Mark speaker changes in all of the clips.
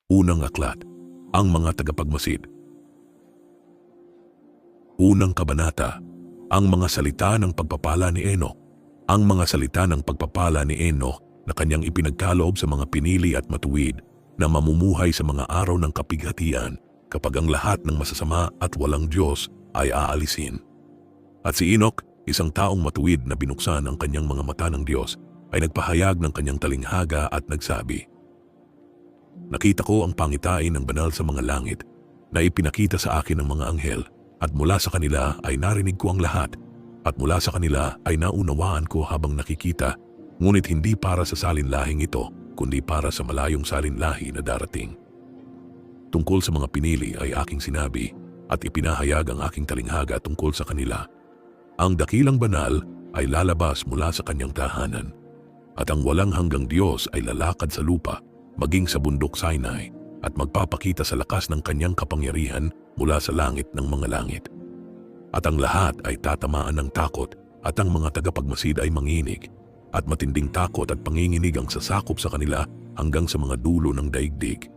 Speaker 1: Unang aklat, ang mga tagapagmasid. Unang kabanata, ang mga salita ng pagpapala ni Enoch. Ang mga salita ng pagpapala ni Enoch na kanyang ipinagkaloob sa mga pinili at matuwid na mamumuhay sa mga araw ng kapighatian kapag ang lahat ng masasama at walang Diyos ay aalisin. At si Enoch, isang taong matuwid na binuksan ang kanyang mga mata ng Diyos, ay nagpahayag ng kanyang talinghaga at nagsabi, "Nakita ko ang pangitain ng banal sa mga langit na ipinakita sa akin ng mga anghel, at mula sa kanila ay narinig ko ang lahat, at mula sa kanila ay naunawaan ko habang nakikita, ngunit hindi para sa salinlahing ito, kundi para sa malayong salinlahi na darating. Tungkol sa mga pinili ay aking sinabi, at ipinahayag ang aking talinghaga tungkol sa kanila. Ang dakilang banal ay lalabas mula sa kanyang tahanan, at ang walang hanggang Diyos ay lalakad sa lupa, maging sa bundok Sinai, at magpapakita sa lakas ng kanyang kapangyarihan mula sa langit ng mga langit. At ang lahat ay tatamaan ng takot, at ang mga tagapagmasid ay manginig, at matinding takot at panginginig ang sasakop sa kanila hanggang sa mga dulo ng daigdig.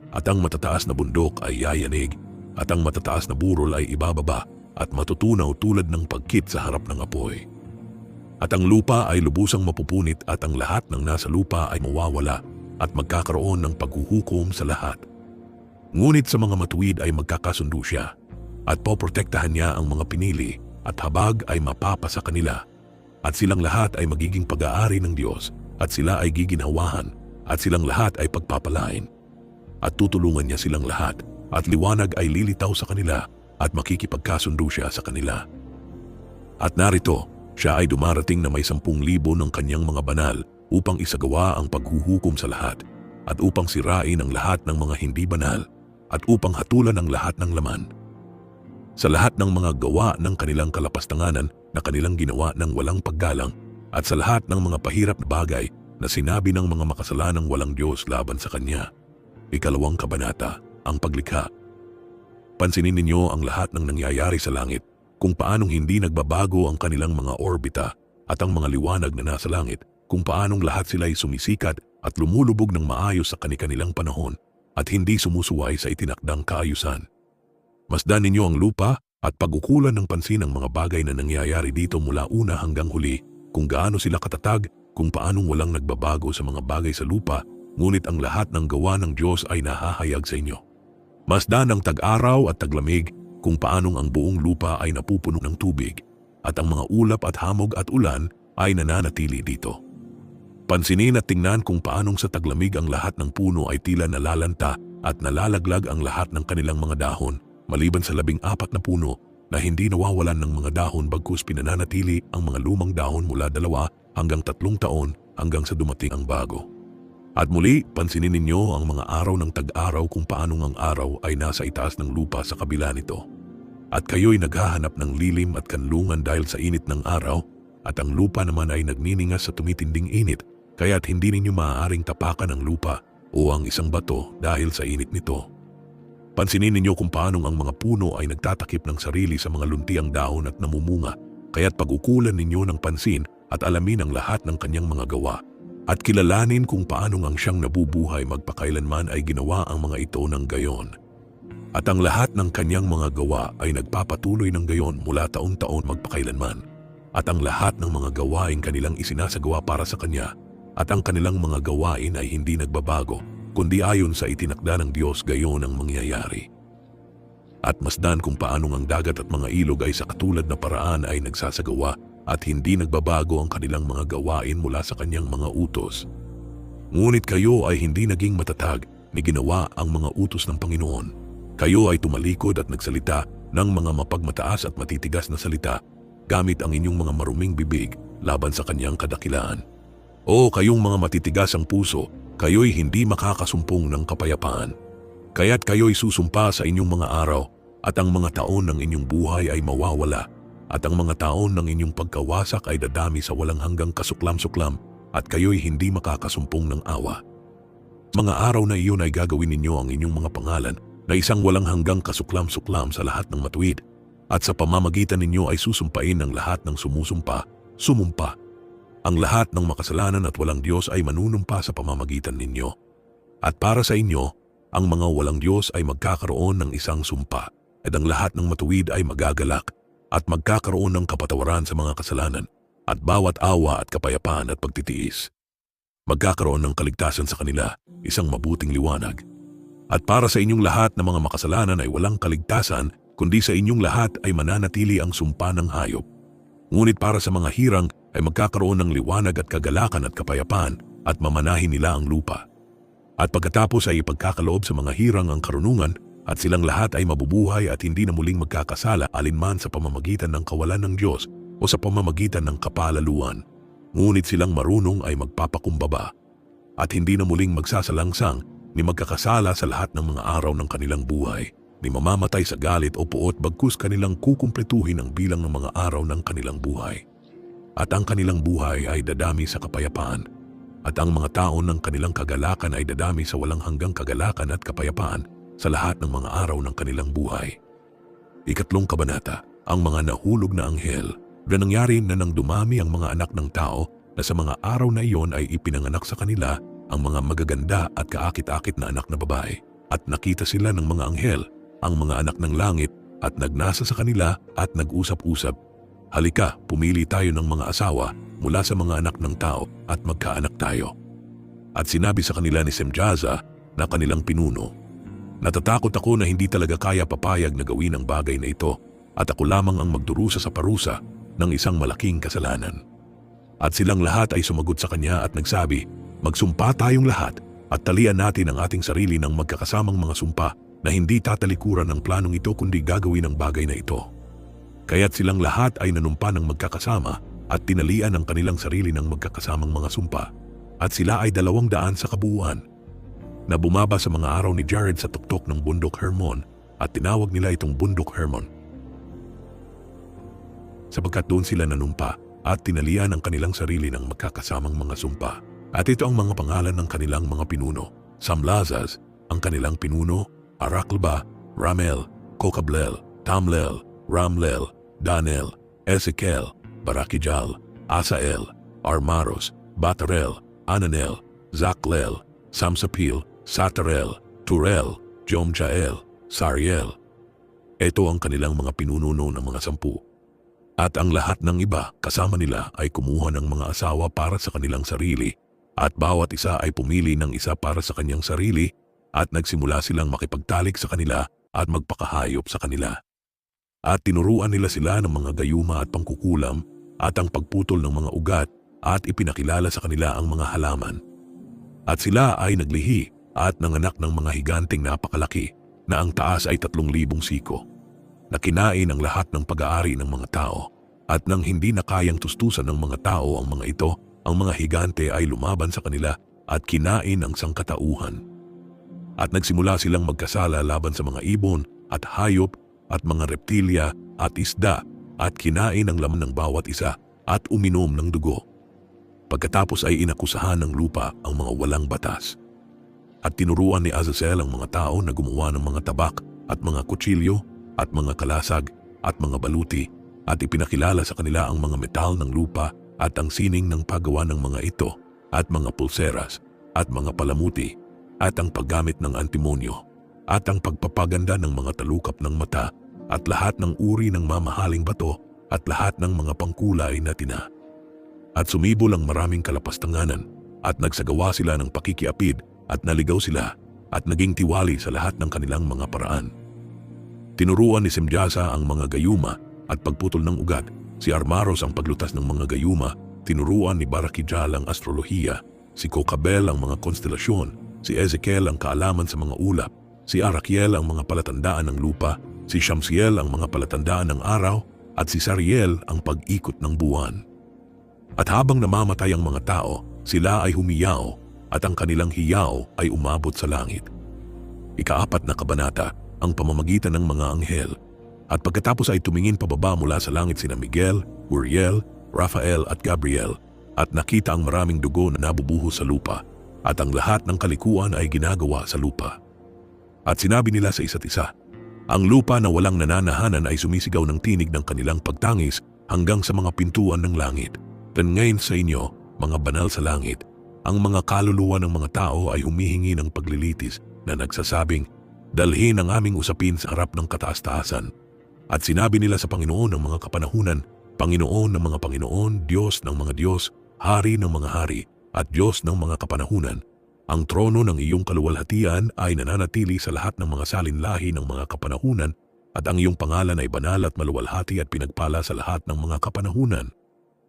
Speaker 1: At ang matataas na bundok ay yayanig, at ang matataas na burol ay ibababa, at matutunaw tulad ng pagkit sa harap ng apoy. At ang lupa ay lubusang mapupunit, at ang lahat ng nasa lupa ay mawawala, at magkakaroon ng paghuhukom sa lahat. Ngunit sa mga matuwid ay magkakasundo siya, at poprotektahan niya ang mga pinili, at habag ay mapapa sa kanila. At silang lahat ay magiging pag-aari ng Diyos, at sila ay giginhawahan, at silang lahat ay pagpapalain. At tutulungan niya silang lahat, at liwanag ay lilitaw sa kanila, at makikipagkasundo siya sa kanila. At narito, siya ay dumarating na may 10,000 ng kanyang mga banal upang isagawa ang paghuhukom sa lahat, at upang sirain ang lahat ng mga hindi banal, at upang hatulan ang lahat ng laman. Sa lahat ng mga gawa ng kanilang kalapastanganan na kanilang ginawa ng walang paggalang, at sa lahat ng mga pahirap na bagay na sinabi ng mga makasalanang walang Diyos laban sa Kanya. Ikalawang kabanata, ang paglikha. Pansinin ninyo ang lahat ng nangyayari sa langit, kung paanong hindi nagbabago ang kanilang mga orbita at ang mga liwanag na nasa langit, kung paanong lahat sila ay sumisikat at lumulubog ng maayos sa kanilang panahon at hindi sumusuway sa itinakdang kaayusan. Masdan ninyo ang lupa at pagukulan ng pansin ang mga bagay na nangyayari dito mula una hanggang huli, kung gaano sila katatag, kung paanong walang nagbabago sa mga bagay sa lupa, ngunit ang lahat ng gawa ng Diyos ay nahahayag sa inyo. Masdan ang tag-araw at taglamig, kung paanong ang buong lupa ay napupuno ng tubig, at ang mga ulap at hamog at ulan ay nananatili dito. Pansinin at tingnan kung paanong sa taglamig ang lahat ng puno ay tila nalalanta at nalalaglag ang lahat ng kanilang mga dahon, maliban sa 14 na puno na hindi nawawalan ng mga dahon bagkus pinananatili ang mga lumang dahon mula 2 hanggang 3 taon hanggang sa dumating ang bago. At muli, pansinin ninyo ang mga araw ng tag-araw kung paanong ang araw ay nasa itaas ng lupa sa kabila nito. At kayo'y naghahanap ng lilim at kanlungan dahil sa init ng araw, at ang lupa naman ay nagniningas sa tumitinding init, kaya't hindi ninyo maaaring tapakan ang lupa o ang isang bato dahil sa init nito. Pansinin ninyo kung paanong ang mga puno ay nagtatakip ng sarili sa mga luntiang dahon at namumunga, kaya't pag-ukulan ninyo ng pansin at alamin ang lahat ng kanyang mga gawa. At kilalanin kung paanong ang siyang nabubuhay magpakailanman ay ginawa ang mga ito ng gayon. At ang lahat ng kanyang mga gawa ay nagpapatuloy ng gayon mula taon-taon magpakailanman. At ang lahat ng mga gawain kanilang isinasagawa para sa Kanya, at ang kanilang mga gawain ay hindi nagbabago, kundi ayon sa itinakda ng Diyos gayon ang mangyayari. At masdan kung paanong ang dagat at mga ilog ay sa katulad na paraan ay nagsasagawa, at hindi nagbabago ang kanilang mga gawain mula sa Kanyang mga utos. Ngunit kayo ay hindi naging matatag ni ginawa ang mga utos ng Panginoon. Kayo ay tumalikod at nagsalita ng mga mapagmataas at matitigas na salita gamit ang inyong mga maruming bibig laban sa Kanyang kadakilaan. O kayong mga matitigas ang puso, kayo'y hindi makakasumpong ng kapayapaan. Kaya't kayo'y susumpa sa inyong mga araw, at ang mga taon ng inyong buhay ay mawawala, at ang mga taon ng inyong pagkawasak ay dadami sa walang hanggang kasuklam-suklam, at kayo'y hindi makakasumpong ng awa. Mga araw na iyon ay gagawin ninyo ang inyong mga pangalan na isang walang hanggang kasuklam-suklam sa lahat ng matuwid, at sa pamamagitan ninyo ay susumpain ng lahat ng sumumpa. Ang lahat ng makasalanan at walang Diyos ay manunumpa sa pamamagitan ninyo. At para sa inyo, ang mga walang Diyos ay magkakaroon ng isang sumpa, at ang lahat ng matuwid ay magagalak at magkakaroon ng kapatawaran sa mga kasalanan at bawat awa at kapayapaan at pagtitiis. Magkakaroon ng kaligtasan sa kanila, isang mabuting liwanag. At para sa inyong lahat na mga makasalanan ay walang kaligtasan, kundi sa inyong lahat ay mananatili ang sumpa ng hayop. Ngunit para sa mga hirang ay magkakaroon ng liwanag at kagalakan at kapayapaan at mamanahin nila ang lupa. At pagkatapos ay ipagkakaloob sa mga hirang ang karunungan at silang lahat ay mabubuhay at hindi na muling magkakasala alinman sa pamamagitan ng kawalan ng Diyos o sa pamamagitan ng kapalaluan. Ngunit silang marunong ay magpapakumbaba at hindi na muling magsasalangsang ni magkakasala sa lahat ng mga araw ng kanilang buhay, ni mamamatay sa galit o puot bagkus kanilang kukumpletuhin ang bilang ng mga araw ng kanilang buhay. At ang kanilang buhay ay dadami sa kapayapaan, at ang mga taon ng kanilang kagalakan ay dadami sa walang hanggang kagalakan at kapayapaan sa lahat ng mga araw ng kanilang buhay. Ikatlong kabanata, ang mga nahulog na anghel. Na nangyari na nang dumami ang mga anak ng tao na sa mga araw na iyon ay ipinanganak sa kanila ang mga magaganda at kaakit-akit na anak na babae. At nakita sila ng mga anghel, ang mga anak ng langit, at nagnasa sa kanila at nag-usap-usap. Halika, pumili tayo ng mga asawa mula sa mga anak ng tao at magkaanak tayo. At sinabi sa kanila ni Semjaza na kanilang pinuno, natatakot ako na hindi talaga kaya papayag na gawin ang bagay na ito at ako lamang ang magdurusa sa parusa ng isang malaking kasalanan. At silang lahat ay sumagot sa kanya at nagsabi, magsumpa tayong lahat at talian natin ang ating sarili ng magkakasamang mga sumpa na hindi tatalikuran ng planong ito kundi gagawin ang bagay na ito. Kaya't silang lahat ay nanumpa ng magkakasama at tinalian ang kanilang sarili ng magkakasamang mga sumpa. At sila ay 200 sa kabuuan na bumaba sa mga araw ni Jared sa tuktok ng bundok Hermon at tinawag nila itong bundok Hermon sapagkat doon sila nanumpa at tinalian ang kanilang sarili ng magkakasamang mga sumpa. At ito ang mga pangalan ng kanilang mga pinuno. Samlazas, ang kanilang pinuno, Araklba, Ramel, Kokablel, Tamlel, Ramlel, Danel, Ezekiel, Barakijal, Asael, Armaros, Batarel, Ananel, Zaklel, Samsapil, Satarel, Turel, Jomjael, Sariel. Ito ang kanilang mga pinuno ng mga 10. At ang lahat ng iba kasama nila ay kumuha ng mga asawa para sa kanilang sarili at bawat isa ay pumili ng isa para sa kanyang sarili at nagsimula silang makipagtalik sa kanila at magpakahayop sa kanila. At tinuruan nila sila ng mga gayuma at pangkukulam at ang pagputol ng mga ugat at ipinakilala sa kanila ang mga halaman. At sila ay naglihi at nanganak ng mga higanteng napakalaki na ang taas ay 3,000 siko. Na kinain ang lahat ng pag-aari ng mga tao at nang hindi na kayang tustusan ng mga tao ang mga ito, ang mga higante ay lumaban sa kanila at kinain ang sangkatauhan. At nagsimula silang magkasala laban sa mga ibon at hayop at mga reptilya at isda at kinain ang laman ng bawat isa at uminom ng dugo. Pagkatapos ay inakusahan ng lupa ang mga walang batas. At tinuruan ni Azazel ang mga tao na gumawa ng mga tabak at mga kutsilyo at mga kalasag at mga baluti at ipinakilala sa kanila ang mga metal ng lupa at ang sining ng paggawa ng mga ito at mga pulseras at mga palamuti at ang paggamit ng antimonyo at ang pagpapaganda ng mga talukap ng mata at lahat ng uri ng mamahaling bato at lahat ng mga pangkulay na tina. At sumibol ang maraming kalapastanganan at nagsagawa sila ng pakikiapid at naligaw sila at naging tiwali sa lahat ng kanilang mga paraan. Tinuruan ni Semjaza ang mga gayuma at pagputol ng ugat. Si Armaros ang paglutas ng mga gayuma. Tinuruan ni Barakijal ang astrolohiya. Si Kokabel ang mga konstelasyon. Si Ezekiel ang kaalaman sa mga ulap. Si Arakiel ang mga palatandaan ng lupa. Si Shamsiel ang mga palatandaan ng araw. At si Sariel ang pag-ikot ng buwan. At habang namamatay ang mga tao, sila ay humiyaw at ang kanilang hiyaw ay umabot sa langit. Ika-4 na kabanata, ang pamamagitan ng mga anghel. At pagkatapos ay tumingin pababa mula sa langit sina Miguel, Uriel, Rafael at Gabriel at nakita ang maraming dugo na nabubuhos sa lupa at ang lahat ng kalikuan ay ginagawa sa lupa. At sinabi nila sa isa't isa, ang lupa na walang nananahanan ay sumisigaw ng tinig ng kanilang pagtangis hanggang sa mga pintuan ng langit. Dan ngayon sa inyo, mga banal sa langit, ang mga kaluluwa ng mga tao ay humihingi ng paglilitis na nagsasabing, dalhin ang aming usapin sa harap ng kataas-taasan. At sinabi nila sa Panginoon ng mga kapanahunan, Panginoon ng mga Panginoon, Diyos ng mga Diyos, Hari ng mga hari, at Diyos ng mga kapanahunan. Ang trono ng iyong kaluwalhatian ay nananatili sa lahat ng mga salinlahi ng mga kapanahunan, at ang iyong pangalan ay banal at maluwalhati at pinagpala sa lahat ng mga kapanahunan.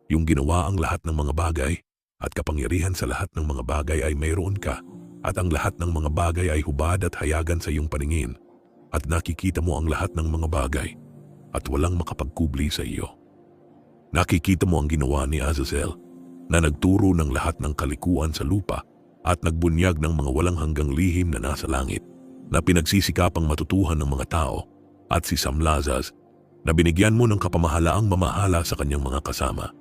Speaker 1: Yung ginawa ang lahat ng mga bagay, at kapangyarihan sa lahat ng mga bagay ay mayroon ka, at ang lahat ng mga bagay ay hubad at hayagan sa iyong paningin, at nakikita mo ang lahat ng mga bagay, at walang makapagkubli sa iyo. Nakikita mo ang ginawa ni Azazel, na nagturo ng lahat ng kalikuan sa lupa, at nagbunyag ng mga walang hanggang lihim na nasa langit, na pinagsisikapang matutuhan ng mga tao, at si Samlazaz, na binigyan mo ng kapamahalaang mamahala sa kanyang mga kasama.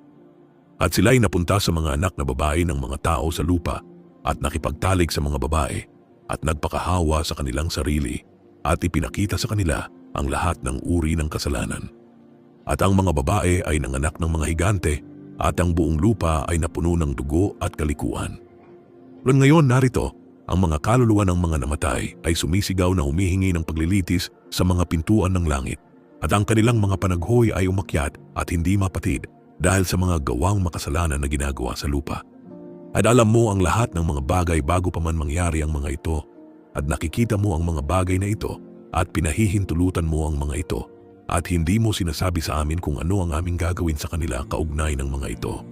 Speaker 1: At sila'y napunta sa mga anak na babae ng mga tao sa lupa, at nakipagtalig sa mga babae, at nagpakahawa sa kanilang sarili, at ipinakita sa kanila ang lahat ng uri ng kasalanan. At ang mga babae ay nanganak ng mga higante, at ang buong lupa ay napuno ng dugo at kalikuan. Ngayon narito, ang mga kaluluwa ng mga namatay ay sumisigaw na humihingi ng paglilitis sa mga pintuan ng langit, at ang kanilang mga panaghoy ay umakyat at hindi mapatid dahil sa mga gawang makasalanan na ginagawa sa lupa. At alam mo ang lahat ng mga bagay bago pa man mangyari ang mga ito, at nakikita mo ang mga bagay na ito, at pinahihintulutan mo ang mga ito, at hindi mo sinasabi sa amin kung ano ang aming gagawin sa kanila kaugnay ng mga ito.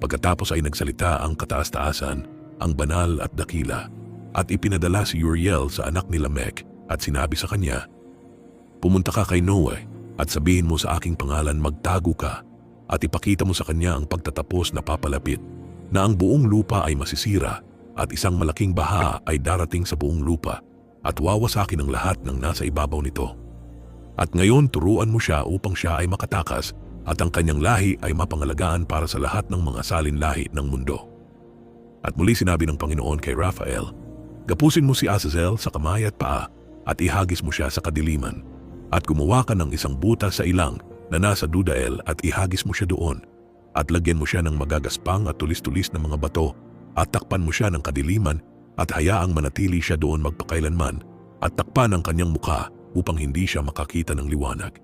Speaker 1: Pagkatapos ay nagsalita ang kataas-taasan, ang banal at dakila, at ipinadala si Uriel sa anak ni Lamech at sinabi sa kanya, pumunta ka kay Noe at sabihin mo sa aking pangalan magtago ka, at ipakita mo sa kanya ang pagtatapos na papalapit, na ang buong lupa ay masisira at isang malaking baha ay darating sa buong lupa at wawasakin ang lahat ng nasa ibabaw nito. At ngayon turuan mo siya upang siya ay makatakas at ang kanyang lahi ay mapangalagaan para sa lahat ng mga salinlahi ng mundo. At muli sinabi ng Panginoon kay Raphael, gapusin mo si Azazel sa kamay at paa at ihagis mo siya sa kadiliman, at gumawa ka ng isang butas sa ilang na nasa Dudael at ihagis mo siya doon, at lagyan mo siya ng magagaspang at tulis-tulis na mga bato, at takpan mo siya ng kadiliman at hayaang manatili siya doon magpakailanman, at takpan ang kanyang mukha upang hindi siya makakita ng liwanag.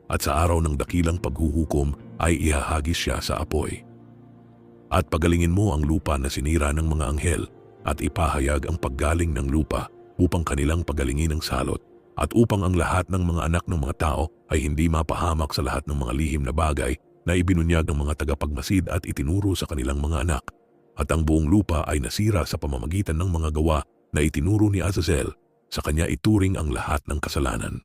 Speaker 1: At sa araw ng dakilang paghuhukom ay ihahagis siya sa apoy. At pagalingin mo ang lupa na sinira ng mga anghel, at ipahayag ang paggaling ng lupa upang kanilang pagalingin ang salot, at upang ang lahat ng mga anak ng mga tao ay hindi mapahamak sa lahat ng mga lihim na bagay na ibinunyag ng mga tagapagmasid at itinuro sa kanilang mga anak. At ang buong lupa ay nasira sa pamamagitan ng mga gawa na itinuro ni Azazel, sa kanya ituring ang lahat ng kasalanan.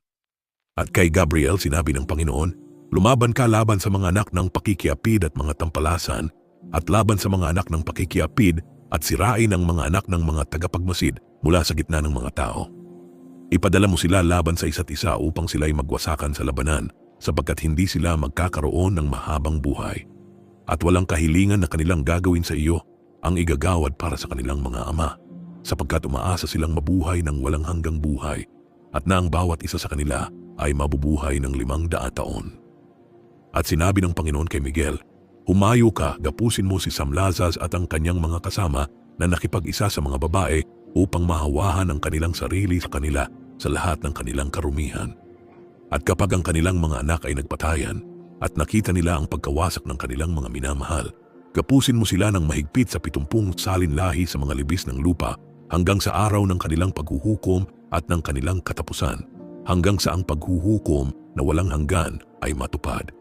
Speaker 1: At kay Gabriel sinabi ng Panginoon, lumaban ka laban sa mga anak ng pakikiapid at mga tampalasan, at laban sa mga anak ng pakikiapid at sirain ang mga anak ng mga tagapagmasid mula sa gitna ng mga tao. Ipadala mo sila laban sa isa't isa upang sila'y magwasakan sa labanan, sapagkat hindi sila magkakaroon ng mahabang buhay. At walang kahilingan na kanilang gagawin sa iyo ang igagawad para sa kanilang mga ama, sapagkat umaasa silang mabuhay ng walang hanggang buhay, at na ang bawat isa sa kanila ay mabubuhay ng 500 taon. At sinabi ng Panginoon kay Miguel, humayo ka, gapusin mo si Samlazaz at ang kanyang mga kasama na nakipag-isa sa mga babae upang mahawahan ang kanilang sarili sa kanila sa lahat ng kanilang karumihan. At kapag ang kanilang mga anak ay nagpatayan at nakita nila ang pagkawasak ng kanilang mga minamahal, gapusin mo sila ng mahigpit sa 70 salinlahi sa mga libis ng lupa hanggang sa araw ng kanilang paghuhukom at ng kanilang katapusan, hanggang sa ang paghuhukom na walang hanggan ay matupad.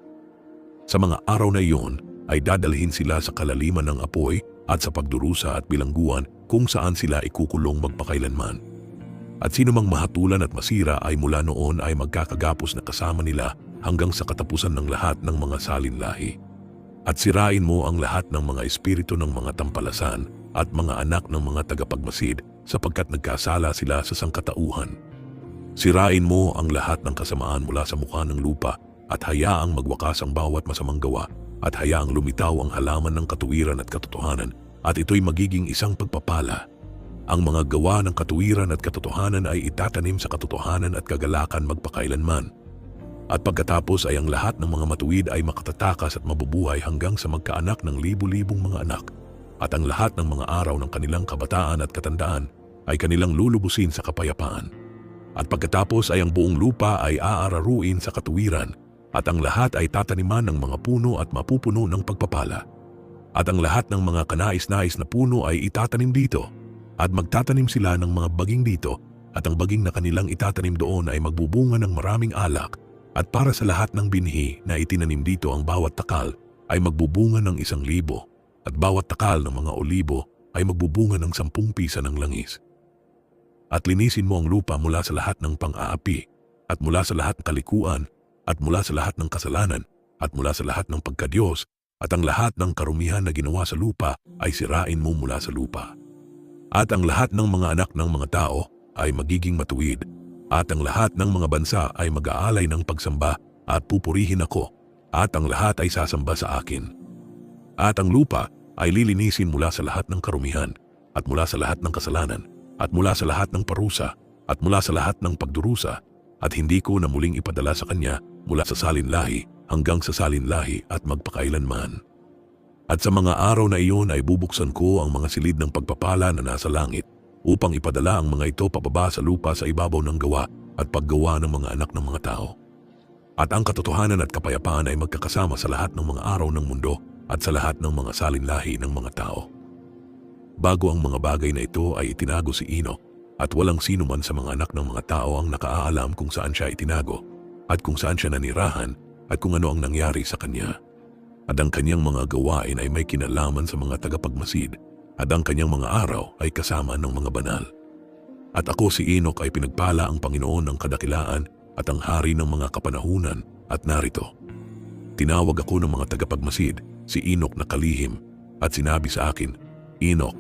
Speaker 1: Sa mga araw na iyon ay dadalhin sila sa kalaliman ng apoy at sa pagdurusa at bilangguan kung saan sila ikukulong magpakailanman. At sino mang mahatulan at masira ay mula noon ay magkakagapos na kasama nila hanggang sa katapusan ng lahat ng mga salinlahi. At sirain mo ang lahat ng mga espiritu ng mga tampalasan at mga anak ng mga tagapagmasid sapagkat nagkasala sila sa sangkatauhan. Sirain mo ang lahat ng kasamaan mula sa mukha ng lupa at hayaang magwakas ang bawat masamang gawa at hayaang lumitaw ang halaman ng katuwiran at katotohanan at ito'y magiging isang pagpapala. Ang mga gawa ng katuwiran at katotohanan ay itatanim sa katotohanan at kagalakan magpakailanman. At pagkatapos ay ang lahat ng mga matuwid ay makatatakas at mabubuhay hanggang sa magkaanak ng libu-libong mga anak. At ang lahat ng mga araw ng kanilang kabataan at katandaan ay kanilang lulubusin sa kapayapaan. At pagkatapos ay ang buong lupa ay aararuin sa katuwiran, at ang lahat ay tataniman ng mga puno at mapupuno ng pagpapala. At ang lahat ng mga kanais-nais na puno ay itatanim dito, at magtatanim sila ng mga baging dito, at ang baging na kanilang itatanim doon ay magbubunga ng maraming alak, at para sa lahat ng binhi na itinanim dito ang bawat takal ay magbubunga ng 1,000, at bawat takal ng mga olibo ay magbubunga ng 10 pisa ng langis. At linisin mo ang lupa mula sa lahat ng pang-aapi, at mula sa lahat ng kalikuan, at mula sa lahat ng kasalanan, at mula sa lahat ng pagkadiyos, at ang lahat ng karumihan na ginawa sa lupa ay sirain mo mula sa lupa. At ang lahat ng mga anak ng mga tao ay magiging matuwid, at ang lahat ng mga bansa ay mag-aalay ng pagsamba at pupurihin ako, at ang lahat ay sasamba sa akin. At ang lupa ay lilinisin mula sa lahat ng karumihan, at mula sa lahat ng kasalanan, at mula sa lahat ng parusa, at mula sa lahat ng pagdurusa, at hindi ko na muling ipadala sa kanya mula sa salinlahi hanggang sa salinlahi at magpakailanman. At sa mga araw na iyon ay bubuksan ko ang mga silid ng pagpapala na nasa langit upang ipadala ang mga ito pababa sa lupa sa ibabaw ng gawa at paggawa ng mga anak ng mga tao. At ang katotohanan at kapayapaan ay magkakasama sa lahat ng mga araw ng mundo at sa lahat ng mga salinlahi ng mga tao. Bago ang mga bagay na ito ay itinago si Enoch, at walang sino man sa mga anak ng mga tao ang nakaalam kung saan siya itinago, at kung saan siya nanirahan, at kung ano ang nangyari sa kanya. At ang kanyang mga gawain ay may kinalaman sa mga tagapagmasid, at ang kanyang mga araw ay kasama ng mga banal. At ako si Enoch ay pinagpala ang Panginoon ng kadakilaan at ang hari ng mga kapanahunan, at narito. Tinawag ako ng mga tagapagmasid, si Enoch na kalihim, at sinabi sa akin, Enoch,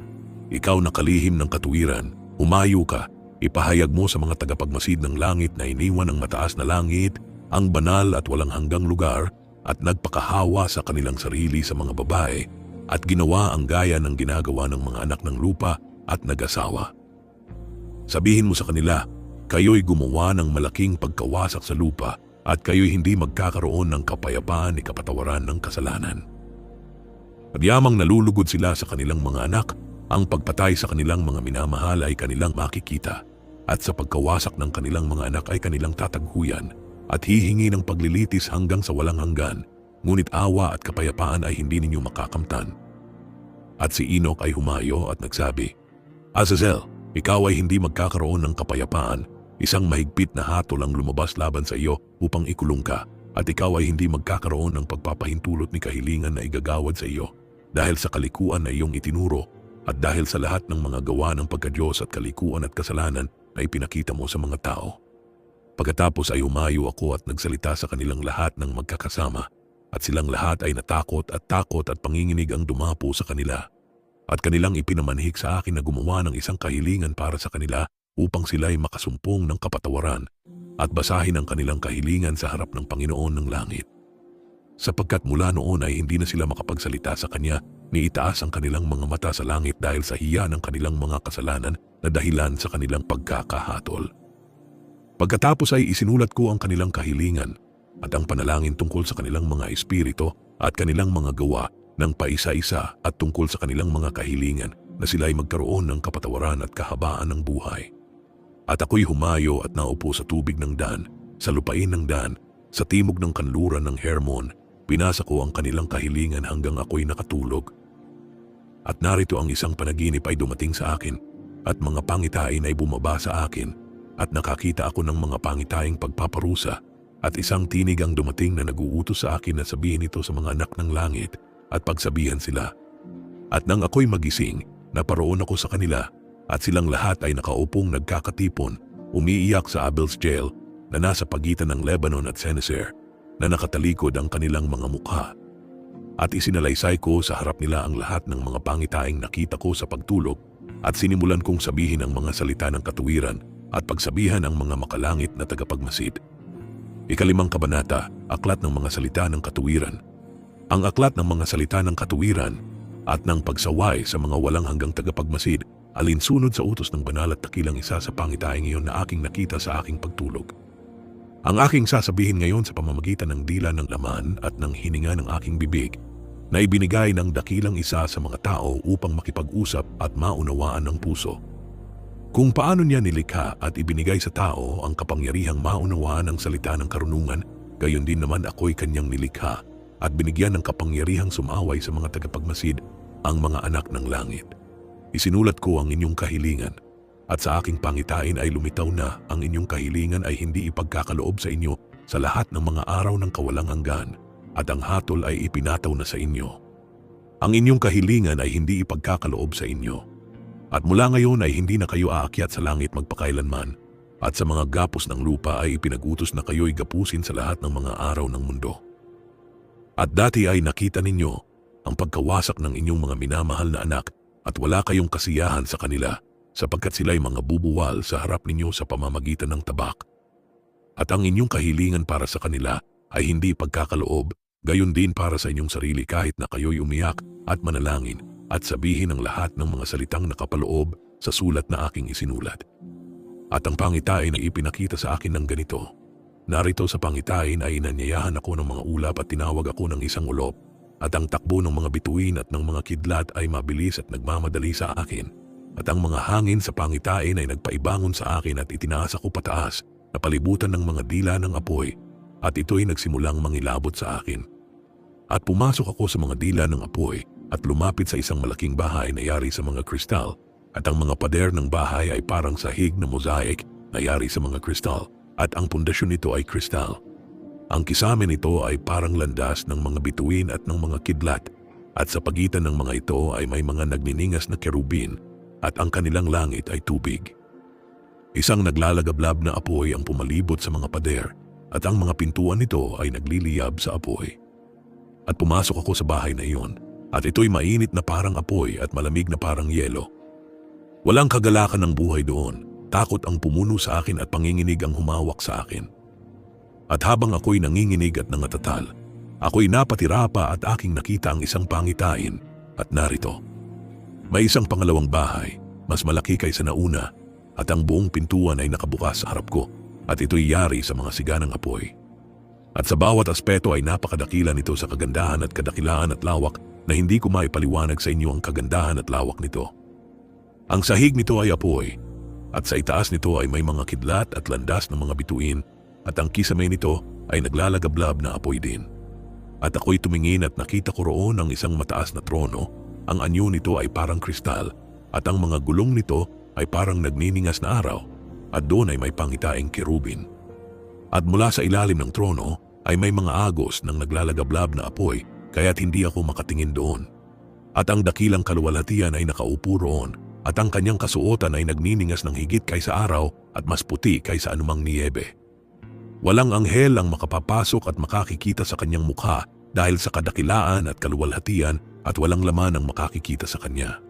Speaker 1: ikaw na kalihim ng katuwiran, umayo ka, ipahayag mo sa mga tagapagmasid ng langit na iniwan ang mataas na langit, ang banal at walang hanggang lugar, at nagpakahawa sa kanilang sarili sa mga babae, at ginawa ang gaya ng ginagawa ng mga anak ng lupa at nag-asawa. Sabihin mo sa kanila, kayo'y gumawa ng malaking pagkawasak sa lupa, at kayo'y hindi magkakaroon ng kapayapaan ni kapatawaran ng kasalanan. At yamang nalulugod sila sa kanilang mga anak, ang pagpatay sa kanilang mga minamahal ay kanilang makikita, at sa pagkawasak ng kanilang mga anak ay kanilang tataghuyan, at hihingi ng paglilitis hanggang sa walang hanggan, ngunit awa at kapayapaan ay hindi ninyo makakamtan. At si Enoch ay humayo at nagsabi, Azazel, ikaw ay hindi magkakaroon ng kapayapaan, isang mahigpit na hatol ang lumabas laban sa iyo upang ikulong ka, at ikaw ay hindi magkakaroon ng pagpapahintulot ni kahilingan na igagawad sa iyo, dahil sa kalikuan na iyong itinuro, at dahil sa lahat ng mga gawa ng pagkadiyos at kalikuan at kasalanan na ipinakita mo sa mga tao. Pagkatapos ay humayo ako at nagsalita sa kanilang lahat ng magkakasama, at silang lahat ay natakot at panginginig ang dumapo sa kanila. At kanilang ipinamanhik sa akin na gumawa ng isang kahilingan para sa kanila upang sila'y makasumpong ng kapatawaran at basahin ang kanilang kahilingan sa harap ng Panginoon ng langit. Sapagkat mula noon ay hindi na sila makapagsalita sa kanya, ni itaas ang kanilang mga mata sa langit dahil sa hiya ng kanilang mga kasalanan na dahilan sa kanilang pagkakahatol. Pagkatapos ay isinulat ko ang kanilang kahilingan at ang panalangin tungkol sa kanilang mga espiritu at kanilang mga gawa ng paisa-isa at tungkol sa kanilang mga kahilingan na sila'y magkaroon ng kapatawaran at kahabaan ng buhay. At ako'y humayo at naupo sa tubig ng Dan, sa lupain ng Dan, sa timog ng kanluran ng Hermon. Pinasa ko ang kanilang kahilingan hanggang ako'y nakatulog. At narito ang isang panaginip ay dumating sa akin, at mga pangitain ay bumaba sa akin, at nakakita ako ng mga pangitaing pagpaparusa, at isang tinig ang dumating na naguutos sa akin na sabihin ito sa mga anak ng langit, at pagsabihan sila. At nang ako'y magising, naparoon ako sa kanila, at silang lahat ay nakaupong nagkakatipon, umiiyak sa Abel's jail, na nasa pagitan ng Lebanon at Seneser, na nakatalikod ang kanilang mga mukha. At isinalaysay ko sa harap nila ang lahat ng mga pangitaing nakita ko sa pagtulog, at sinimulan kong sabihin ang mga salita ng katuwiran at pagsabihan ang mga makalangit na tagapagmasid. 5 kabanata, Aklat ng mga salita ng katuwiran. Ang aklat ng mga salita ng katuwiran at ng pagsaway sa mga walang hanggang tagapagmasid, alinsunod sa utos ng banal at dakilang isa sa pangitaing iyon na aking nakita sa aking pagtulog. Ang aking sasabihin ngayon sa pamamagitan ng dila ng laman at ng hininga ng aking bibig, na ibinigay ng dakilang isa sa mga tao upang makipag-usap at maunawaan ng puso. Kung paano niya nilikha at ibinigay sa tao ang kapangyarihang maunawaan ang salita ng karunungan, gayon din naman ako'y kanyang nilikha at binigyan ng kapangyarihang sumaway sa mga tagapagmasid, ang mga anak ng langit. Isinulat ko ang inyong kahilingan, at sa aking pangitain ay lumitaw na ang inyong kahilingan ay hindi ipagkakaloob sa inyo sa lahat ng mga araw ng kawalang hanggan, at ang hatol ay ipinataw na sa inyo. Ang inyong kahilingan ay hindi ipagkakaloob sa inyo. At mula ngayon ay hindi na kayo aakyat sa langit magpakailanman, at sa mga gapos ng lupa ay ipinagutos na kayo'y gapusin sa lahat ng mga araw ng mundo. At dati ay nakita ninyo ang pagkawasak ng inyong mga minamahal na anak, at wala kayong kasiyahan sa kanila, sapagkat sila'y mga bubuwal sa harap ninyo sa pamamagitan ng tabak. At ang inyong kahilingan para sa kanila ay hindi pagkakaloob, gayon din para sa inyong sarili kahit na kayo'y umiyak at manalangin, at sabihin ang lahat ng mga salitang nakapaloob sa sulat na aking isinulat. At ang pangitain ay ipinakita sa akin ng ganito. Narito sa pangitain ay inanyayahan ako ng mga ulap at tinawag ako ng isang ulop, at ang takbo ng mga bituin at ng mga kidlat ay mabilis at nagmamadali sa akin. At ang mga hangin sa pangitain ay nagpaibangon sa akin at itinaas ako pataas na palibutan ng mga dila ng apoy, at ito'y nagsimulang mangilabot sa akin. At pumasok ako sa mga dila ng apoy, at lumapit sa isang malaking bahay na yari sa mga kristal, at ang mga pader ng bahay ay parang sahig na mosaic na yari sa mga kristal, at ang pundasyon nito ay kristal. Ang kisame nito ay parang landas ng mga bituin at ng mga kidlat, at sa pagitan ng mga ito ay may mga nagniningas na kerubin, at ang kanilang langit ay tubig. Isang naglalagablab na apoy ang pumalibot sa mga pader, at ang mga pintuan nito ay nagliliyab sa apoy. At pumasok ako sa bahay na iyon, at ito'y mainit na parang apoy at malamig na parang yelo. Walang kagalakan ng buhay doon, takot ang pumuno sa akin at panginginig ang humawak sa akin. At habang ako'y nanginginig at nangatatag, ako'y napatira pa at aking nakita ang isang pangitain, at narito. May isang pangalawang bahay, mas malaki kaysa nauna, at ang buong pintuan ay nakabukas sa harap ko, at ito'y yari sa mga siga ng apoy. At sa bawat aspeto ay napakadakila nito sa kagandahan at kadakilaan at lawak na hindi ko maipaliwanag sa inyo ang kagandahan at lawak nito. Ang sahig nito ay apoy, at sa itaas nito ay may mga kidlat at landas ng mga bituin, at ang kisame nito ay naglalagablab na apoy din. At ako'y tumingin at nakita ko roon ang isang mataas na trono, ang anyo nito ay parang kristal, at ang mga gulong nito ay parang nagniningas na araw, at doon ay may pangitaing kerubin. At mula sa ilalim ng trono ay may mga agos ng naglalagablab na apoy, kaya't hindi ako makatingin doon. At ang dakilang kaluwalhatian ay nakaupo roon, at ang kanyang kasuotan ay nagniningas ng higit kaysa araw at mas puti kaysa anumang niyebe. Walang anghel ang makapapasok at makakikita sa kanyang mukha dahil sa kadakilaan at kaluwalhatian, at walang laman ang makakikita sa kanya.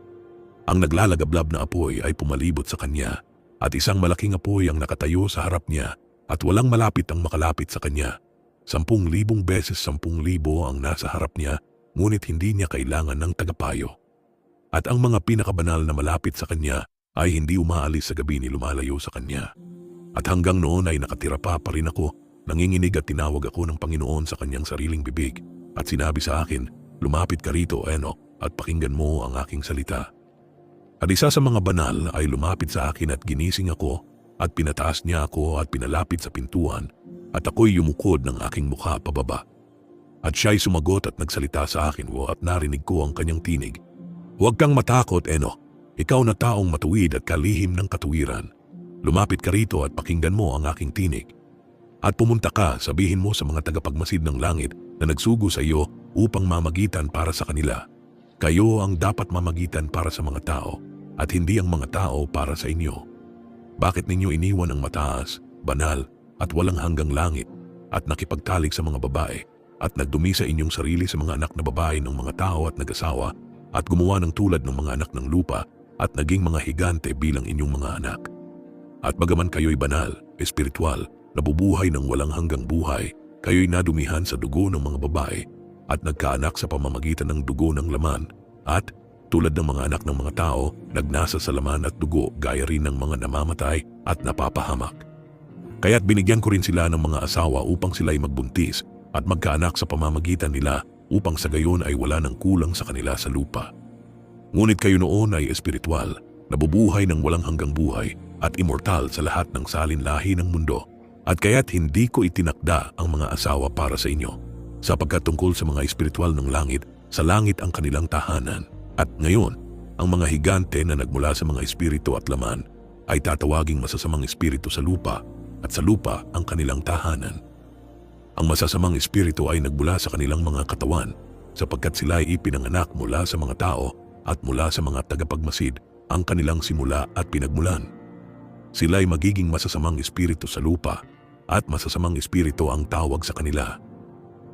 Speaker 1: Ang naglalagablab na apoy ay pumalibot sa kanya, at isang malaking apoy ang nakatayo sa harap niya, at walang malapit ang makalapit sa kanya. 10,000 beses 10,000 ang nasa harap niya, ngunit hindi niya kailangan ng tagapayo. At ang mga pinakabanal na malapit sa kanya ay hindi umaalis sa gabi ni lumalayo sa kanya. At hanggang noon ay nakatira pa rin ako, nanginginig at tinawag ako ng Panginoon sa kanyang sariling bibig, at sinabi sa akin, lumapit ka rito, Enoch, at pakinggan mo ang aking salita. At isa sa mga banal ay lumapit sa akin at ginising ako, at pinataas niya ako at pinalapit sa pintuan, at ako'y yumukod ng aking mukha pababa. At siya'y sumagot at nagsalita sa akin, at narinig ko ang kanyang tinig. Huwag kang matakot, Enoch, ikaw na taong matuwid at kalihim ng katuwiran. Lumapit ka rito at pakinggan mo ang aking tinig. At pumunta ka, sabihin mo sa mga tagapagmasid ng langit na nagsugo sa iyo upang mamagitan para sa kanila. Kayo ang dapat mamagitan para sa mga tao, at hindi ang mga tao para sa inyo. Bakit ninyo iniwan ang mataas, banal, at walang hanggang langit, at nakipagtalik sa mga babae, at nagdumi sa inyong sarili sa mga anak na babae ng mga tao at nag-asawa, at gumawa ng tulad ng mga anak ng lupa, at naging mga higante bilang inyong mga anak. At bagaman kayo'y banal, espiritual, nabubuhay ng walang hanggang buhay, kayo'y nadumihan sa dugo ng mga babae, at nagkaanak sa pamamagitan ng dugo ng laman, at tulad ng mga anak ng mga tao, nagnasa sa laman at dugo gaya rin ng mga namamatay at napapahamak. Kaya't binigyan ko rin sila ng mga asawa upang sila'y magbuntis at magkaanak sa pamamagitan nila, upang sa gayon ay wala ng kulang sa kanila sa lupa. Ngunit kayo noon ay espiritual, nabubuhay ng walang hanggang buhay at immortal sa lahat ng salinlahi ng mundo. At kaya't hindi ko itinakda ang mga asawa para sa inyo, sapagkat tungkol sa mga espiritual ng langit, sa langit ang kanilang tahanan. At ngayon, ang mga higante na nagmula sa mga espiritu at laman ay tatawaging masasamang espiritu sa lupa, at sa lupa ang kanilang tahanan. Ang masasamang espiritu ay nagmula sa kanilang mga katawan, sapagkat sila ay ipinanganak mula sa mga tao at mula sa mga tagapagmasid, ang kanilang simula at pinagmulan. Sila ay magiging masasamang espiritu sa lupa, at masasamang espiritu ang tawag sa kanila.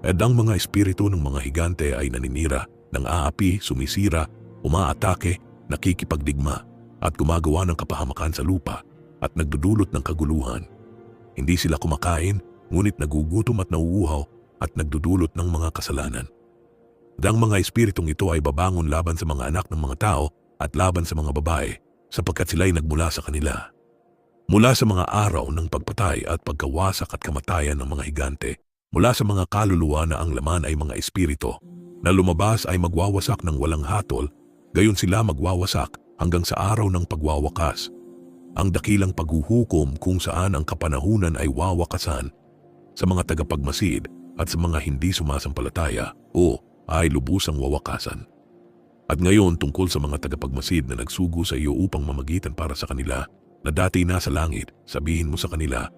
Speaker 1: At ang mga espiritu ng mga higante ay naninira, nang aapi, sumisira, umaatake, nakikipagdigma, at gumagawa ng kapahamakan sa lupa, at nagdudulot ng kaguluhan. Hindi sila kumakain, ngunit nagugutom at nauuhaw, at nagdudulot ng mga kasalanan. At ang mga espiritong ito ay babangon laban sa mga anak ng mga tao at laban sa mga babae, sapagkat sila ay nagmula sa kanila. Mula sa mga araw ng pagpatay at pagkawasak at kamatayan ng mga higante, mula sa mga kaluluwa na ang laman ay mga espiritu, na lumabas ay magwawasak ng walang hatol, gayon sila magwawasak hanggang sa araw ng pagwawakas. Ang dakilang paghuhukom kung saan ang kapanahunan ay wawakasan sa mga tagapagmasid at sa mga hindi sumasampalataya o ay lubusang wawakasan. At ngayon tungkol sa mga tagapagmasid na nagsugo sa iyo upang mamagitan para sa kanila, na dati nasa langit, sabihin mo sa kanila,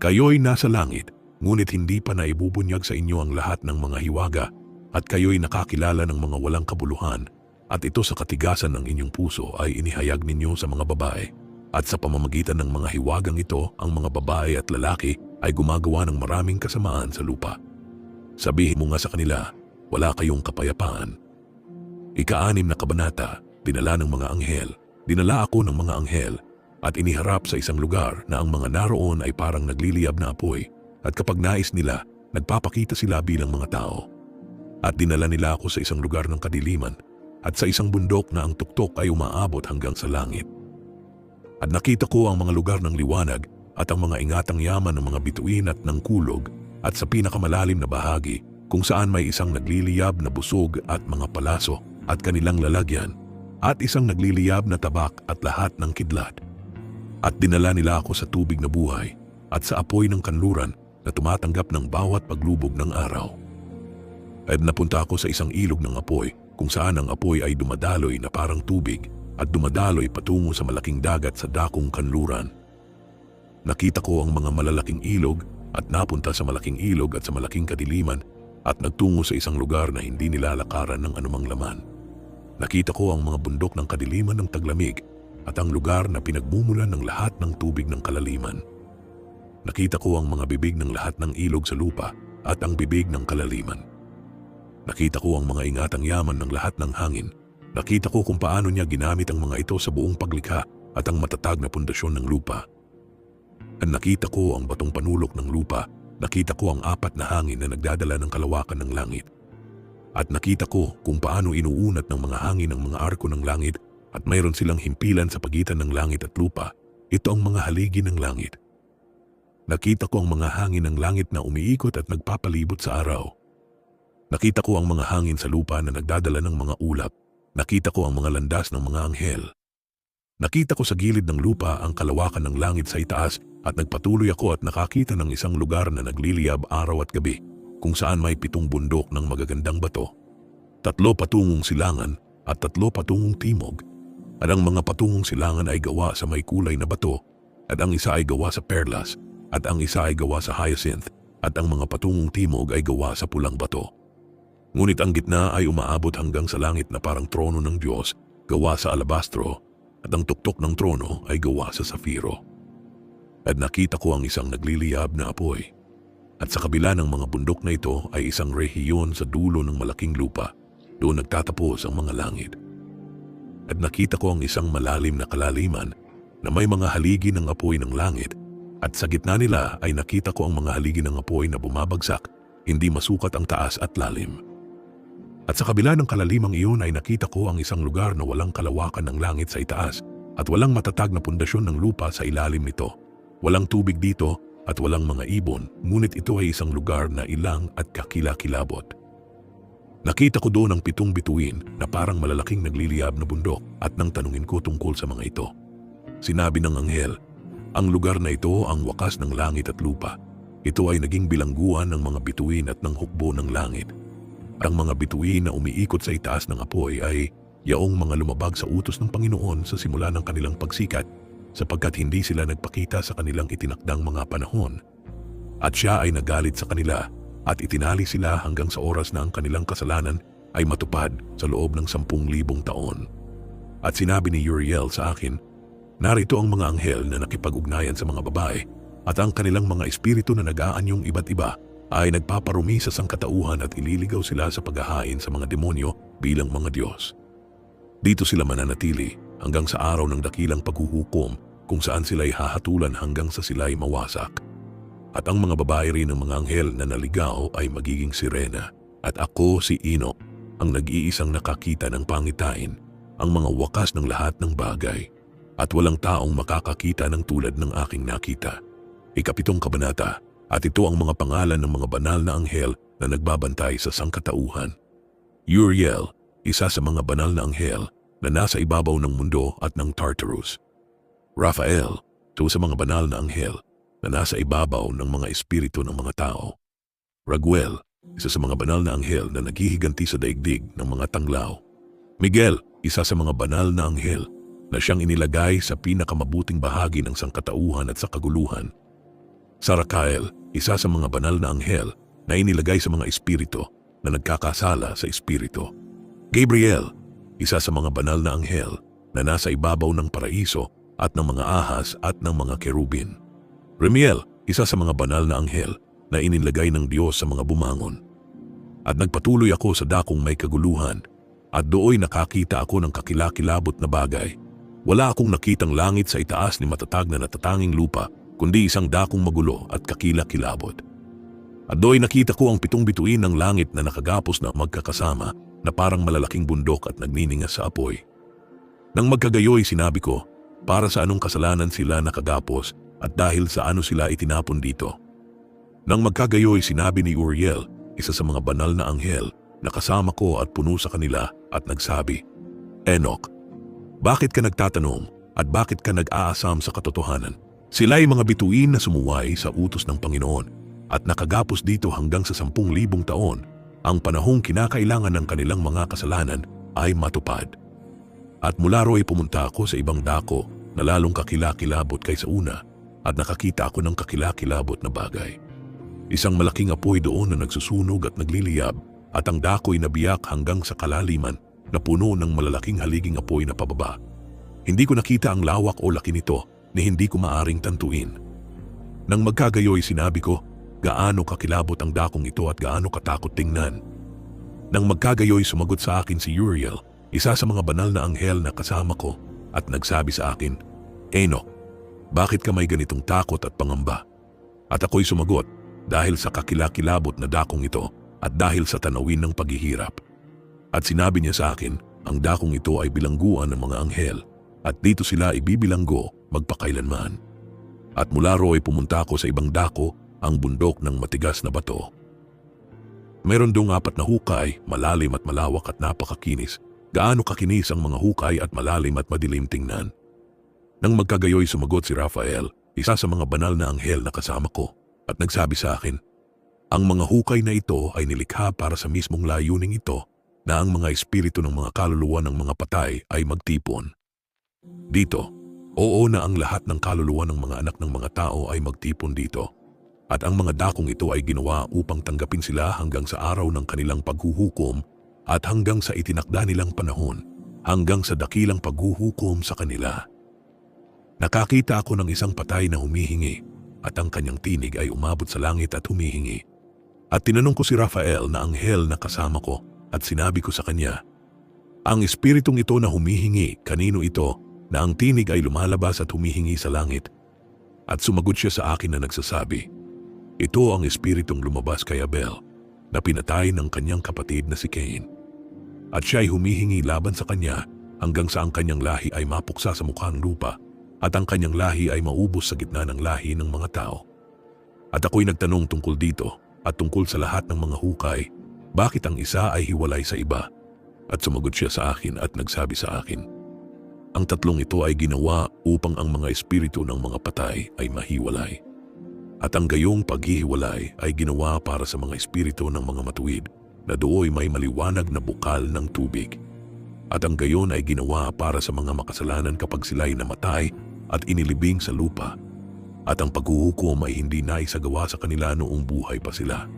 Speaker 1: kayo'y nasa langit, ngunit hindi pa naibubunyag sa inyo ang lahat ng mga hiwaga, at kayo'y nakakilala ng mga walang kabuluhan, at ito sa katigasan ng inyong puso ay inihayag ninyo sa mga babae. At sa pamamagitan ng mga hiwagang ito, ang mga babae at lalaki ay gumagawa ng maraming kasamaan sa lupa. Sabihin mo nga sa kanila, wala kayong kapayapaan. Ika-6 na kabanata, dinala ng mga anghel, dinala ako ng mga anghel, at iniharap sa isang lugar na ang mga naroon ay parang nagliliyab na apoy, at kapag nais nila, nagpapakita sila bilang mga tao. At dinala nila ako sa isang lugar ng kadiliman, at sa isang bundok na ang tuktok ay umaabot hanggang sa langit. At nakita ko ang mga lugar ng liwanag at ang mga ingatang yaman ng mga bituin at ng kulog, at sa pinakamalalim na bahagi kung saan may isang nagliliyab na busog at mga palaso at kanilang lalagyan, at isang nagliliyab na tabak at lahat ng kidlat. At dinala nila ako sa tubig na buhay at sa apoy ng kanluran na tumatanggap ng bawat paglubog ng araw. At napunta ako sa isang ilog ng apoy kung saan ang apoy ay dumadaloy na parang tubig at dumadaloy patungo sa malaking dagat sa dakong kanluran. Nakita ko ang mga malalaking ilog at napunta sa malaking ilog at sa malaking kadiliman at nagtungo sa isang lugar na hindi nilalakaran ng anumang laman. Nakita ko ang mga bundok ng kadiliman ng taglamig at ang lugar na pinagmumulan ng lahat ng tubig ng kalaliman. Nakita ko ang mga bibig ng lahat ng ilog sa lupa at ang bibig ng kalaliman. Nakita ko ang mga ingatang yaman ng lahat ng hangin. Nakita ko kung paano niya ginamit ang mga ito sa buong paglikha at ang matatag na pundasyon ng lupa. At nakita ko ang batong panulok ng lupa. Nakita ko ang 4 na hangin na nagdadala ng kalawakan ng langit. At nakita ko kung paano inuunat ng mga hangin ang mga arko ng langit at mayroon silang himpilan sa pagitan ng langit at lupa. Ito ang mga haligi ng langit. Nakita ko ang mga hangin ng langit na umiikot at nagpapalibot sa araw. Nakita ko ang mga hangin sa lupa na nagdadala ng mga ulap. Nakita ko ang mga landas ng mga anghel. Nakita ko sa gilid ng lupa ang kalawakan ng langit sa itaas at nagpatuloy ako at nakakita ng isang lugar na nagliliyab araw at gabi kung saan may 7 bundok ng magagandang bato. 3 patungong silangan at 3 patungong timog. At ang mga patungong silangan ay gawa sa may kulay na bato, at ang isa ay gawa sa perlas, at ang isa ay gawa sa hyacinth, at ang mga patungong timog ay gawa sa pulang bato. Ngunit ang gitna ay umaabot hanggang sa langit na parang trono ng Diyos, gawa sa alabastro, at ang tuktok ng trono ay gawa sa safiro. At nakita ko ang isang nagliliyab na apoy. At sa kabila ng mga bundok na ito ay isang rehiyon sa dulo ng malaking lupa. Doon nagtatapos ang mga langit. At nakita ko ang isang malalim na kalaliman na may mga haligi ng apoy ng langit, at sa gitna nila ay nakita ko ang mga haligi ng apoy na bumabagsak, hindi masukat ang taas at lalim. At sa kabila ng kalalimang iyon ay nakita ko ang isang lugar na walang kalawakan ng langit sa itaas at walang matatag na pundasyon ng lupa sa ilalim nito. Walang tubig dito at walang mga ibon, ngunit ito ay isang lugar na ilang at kakilakilabot. Nakita ko doon ang 7 bituin na parang malalaking nagliliyab na bundok at nang tanungin ko tungkol sa mga ito. Sinabi ng anghel, ang lugar na ito ang wakas ng langit at lupa. Ito ay naging bilangguan ng mga bituin at ng hukbo ng langit. Ang mga bituin na umiikot sa itaas ng apoy ay yaong mga lumabag sa utos ng Panginoon sa simula ng kanilang pagsikat, sapagkat hindi sila nagpakita sa kanilang itinakdang mga panahon. At siya ay nagalit sa kanila at itinali sila hanggang sa oras na ang kanilang kasalanan ay matupad sa loob ng 10,000 taon. At sinabi ni Uriel sa akin, narito ang mga anghel na nakipag-ugnayan sa mga babae at ang kanilang mga espiritu na nag-aanyong iba't iba ay nagpaparumi sa sangkatauhan at ililigaw sila sa paghahain sa mga demonyo bilang mga Diyos. Dito sila mananatili hanggang sa araw ng dakilang paghuhukom kung saan sila'y hahatulan hanggang sa sila'y mawasak. At ang mga babae rin ng mga anghel na naligaw ay magiging sirena. At ako si Enoch, ang nag-iisang nakakita ng pangitain, ang mga wakas ng lahat ng bagay. At walang taong makakakita ng tulad ng aking nakita. 7 kabanata, at ito ang mga pangalan ng mga banal na anghel na nagbabantay sa sangkatauhan. Uriel, isa sa mga banal na anghel na nasa ibabaw ng mundo at ng Tartarus. Raphael, isa sa mga banal na anghel na nasa ibabaw ng mga espiritu ng mga tao. Raguel, isa sa mga banal na anghel na naghihiganti sa daigdig ng mga tanglaw. Miguel, isa sa mga banal na anghel na siyang inilagay sa pinakamabuting bahagi ng sangkatauhan at sa kaguluhan. Sarakael, isa sa mga banal na anghel na inilagay sa mga espiritu na nagkakasala sa espiritu. Gabriel, isa sa mga banal na anghel na nasa ibabaw ng paraiso at ng mga ahas at ng mga kerubin. Remiel, isa sa mga banal na anghel na inilagay ng Diyos sa mga bumangon. At nagpatuloy ako sa dakong may kaguluhan, at dooy nakakita ako ng kakilakilabot na bagay. Wala akong nakitang langit sa itaas ni matatag na natatanging lupa, kundi isang dakong magulo at kakilakilabot. At dooy nakita ko ang 7 bituin ng langit na nakagapos na magkakasama, na parang malalaking bundok at nagniningas sa apoy. Nang magkagayoy sinabi ko, para sa anong kasalanan sila nakagapos, at dahil sa ano sila itinapon dito. Nang magkagayoy sinabi ni Uriel, isa sa mga banal na anghel, na kasama ko at puno sa kanila at nagsabi, Enoch, bakit ka nagtatanong at bakit ka nag-aasam sa katotohanan? Sila'y mga bituin na sumuway sa utos ng Panginoon at nakagapos dito hanggang sa 10,000 taon. Ang panahong kinakailangan ng kanilang mga kasalanan ay matupad. At mula ro'y pumunta ako sa ibang dako na lalong kakilakilabot kaysa una, at nakakita ako ng kakilakilabot na bagay. Isang malaking apoy doon na nagsusunog at nagliliyab, at ang dako'y nabiyak hanggang sa kalaliman na puno ng malalaking haliging apoy na pababa. Hindi ko nakita ang lawak o laki nito ni hindi ko maaring tantuin. Nang magkagayoy sinabi ko, gaano kakilabot ang dakong ito at gaano katakot tingnan. Nang magkagayoy sumagot sa akin si Uriel, isa sa mga banal na anghel na kasama ko, at nagsabi sa akin, Enoch, bakit ka may ganitong takot at pangamba? At ako'y sumagot, dahil sa kakilakilabot na dakong ito at dahil sa tanawin ng paghihirap. At sinabi niya sa akin, ang dakong ito ay bilangguan ng mga anghel, at dito sila ibibilanggo magpakailanman. At mula ro'y pumunta ako sa ibang dako, ang bundok ng matigas na bato. Meron doong 4 na hukay, malalim at malawak at napakakinis. Gaano kakinis ang mga hukay at malalim at madilim tingnan. Nang magkagayoy sumagot si Raphael, isa sa mga banal na anghel na kasama ko, at nagsabi sa akin, ang mga hukay na ito ay nilikha para sa mismong layuning ito na ang mga espiritu ng mga kaluluwa ng mga patay ay magtipon. Dito, oo na ang lahat ng kaluluwa ng mga anak ng mga tao ay magtipon dito, at ang mga dakong ito ay ginawa upang tanggapin sila hanggang sa araw ng kanilang paghuhukom at hanggang sa itinakda nilang panahon, hanggang sa dakilang paghuhukom sa kanila. Nakakita ako ng isang patay na humihingi at ang kanyang tinig ay umabot sa langit at humihingi. At tinanong ko si Raphael na anghel na kasama ko at sinabi ko sa kanya, ang espiritong ito na humihingi, kanino ito na ang tinig ay lumalabas at humihingi sa langit? At sumagot siya sa akin na nagsasabi, ito ang espiritong lumabas kay Abel na pinatay ng kanyang kapatid na si Cain. At siya ay humihingi laban sa kanya hanggang sa ang kanyang lahi ay mapuksa sa mukhang lupa at ang kanyang lahi ay maubos sa gitna ng lahi ng mga tao. At ako'y nagtanong tungkol dito at tungkol sa lahat ng mga hukay bakit ang isa ay hiwalay sa iba? At sumagot siya sa akin at nagsabi sa akin, ang tatlong ito ay ginawa upang ang mga espiritu ng mga patay ay mahiwalay. At ang gayong paghihiwalay ay ginawa para sa mga espiritu ng mga matuwid na dooy may maliwanag na bukal ng tubig. At ang gayon ay ginawa para sa mga makasalanan kapag sila'y namatay at inilibing sa lupa. At ang paghuhukom ay hindi naisagawa sa kanila noong buhay pa sila.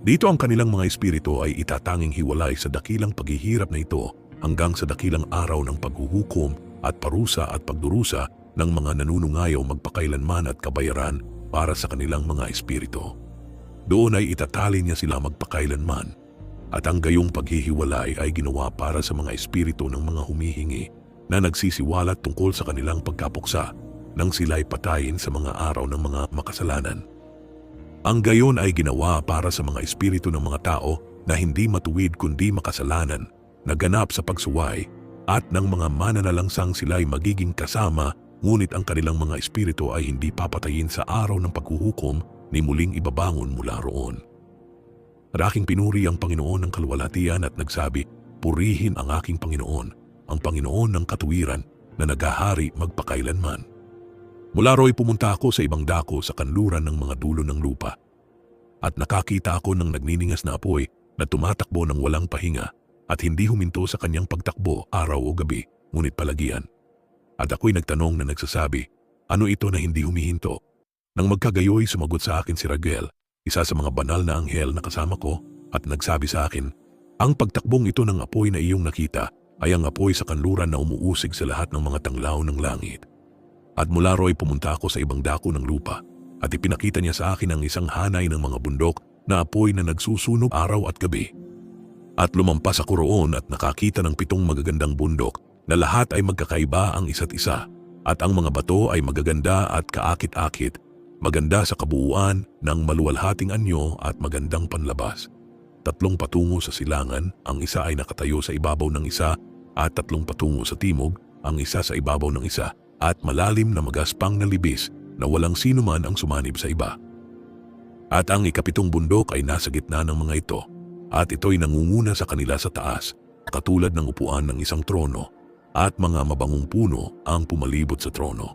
Speaker 1: Dito ang kanilang mga espiritu ay itatanging hiwalay sa dakilang paghihirap na ito hanggang sa dakilang araw ng paghuhukom at parusa at pagdurusa ng mga nanunungayaw magpakailanman at kabayaran para sa kanilang mga espiritu. Doon ay itatali niya sila magpakailanman. At ang gayong paghihiwalay ay ginawa para sa mga espiritu ng mga humihingi na nagsisiwalat tungkol sa kanilang pagkapuksa nang sila'y patayin sa mga araw ng mga makasalanan. Ang gayon ay ginawa para sa mga espiritu ng mga tao na hindi matuwid kundi makasalanan, na ganap sa pagsuway, at ng mga mananalangsang sila'y magiging kasama, ngunit ang kanilang mga espiritu ay hindi papatayin sa araw ng paghuhukom ni muling ibabangon mula roon. At aking pinuri ang Panginoon ng kaluwalhatian at nagsabi, purihin ang aking Panginoon, ang Panginoon ng katuwiran na naghahari magpakailanman. Mula ro'y pumunta ako sa ibang dako sa kanluran ng mga dulo ng lupa. At nakakita ako ng nagniningas na apoy na tumatakbo ng walang pahinga at hindi huminto sa kanyang pagtakbo araw o gabi, ngunit palagian. At ako'y nagtanong na nagsasabi, ano ito na hindi humihinto? Nang magkagayoy sumagot sa akin si Raguel, isa sa mga banal na anghel na kasama ko, at nagsabi sa akin, ang pagtakbong ito ng apoy na iyong nakita ay ang apoy sa kanluran na umuusig sa lahat ng mga tanglaw ng langit. At mula ro'y pumunta ako sa ibang dako ng lupa at ipinakita niya sa akin ang isang hanay ng mga bundok na apoy na nagsusunog araw at gabi. At lumampas ako roon at nakakita ng 7 magagandang bundok na lahat ay magkakaiba ang isa't isa at ang mga bato ay magaganda at kaakit-akit, maganda sa kabuuan ng maluwalhating anyo at magandang panlabas. 3 patungo sa silangan, ang isa ay nakatayo sa ibabaw ng isa at 3 patungo sa timog, ang isa sa ibabaw ng isa, at malalim na magaspang na libis na walang sino man ang sumanib sa iba. At ang 7 bundok ay nasa gitna ng mga ito, at ito'y nangunguna sa kanila sa taas, katulad ng upuan ng isang trono, at mga mabangong puno ang pumalibot sa trono.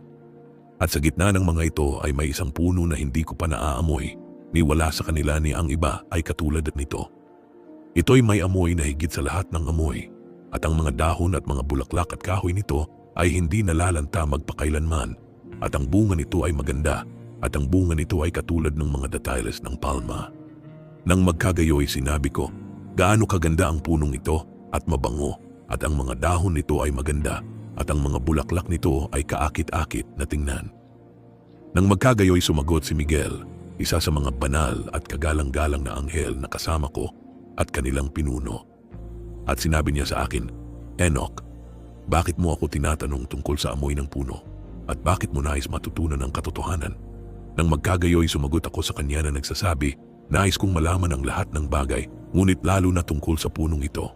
Speaker 1: At sa gitna ng mga ito ay may isang puno na hindi ko pa naaamoy, ni wala sa kanila ni ang iba ay katulad nito. Ito'y may amoy na higit sa lahat ng amoy, at ang mga dahon at mga bulaklak at kahoy nito ay hindi nalalanta magpakailanman, at ang bunga nito ay maganda, at ang bunga nito ay katulad ng mga datiles ng palma. Nang magkagayoy sinabi ko, gaano kaganda ang punong ito at mabango, at ang mga dahon nito ay maganda, at ang mga bulaklak nito ay kaakit-akit na tingnan. Nang magkagayoy sumagot si Miguel, isa sa mga banal at kagalang-galang na anghel na kasama ko at kanilang pinuno. At sinabi niya sa akin, Enoch, bakit mo ako tinatanong tungkol sa amoy ng puno? At bakit mo nais matutunan ang katotohanan? Nang magkagayoy sumagot ako sa kanya na nagsasabi, nais kong malaman ang lahat ng bagay, ngunit lalo na tungkol sa punong ito.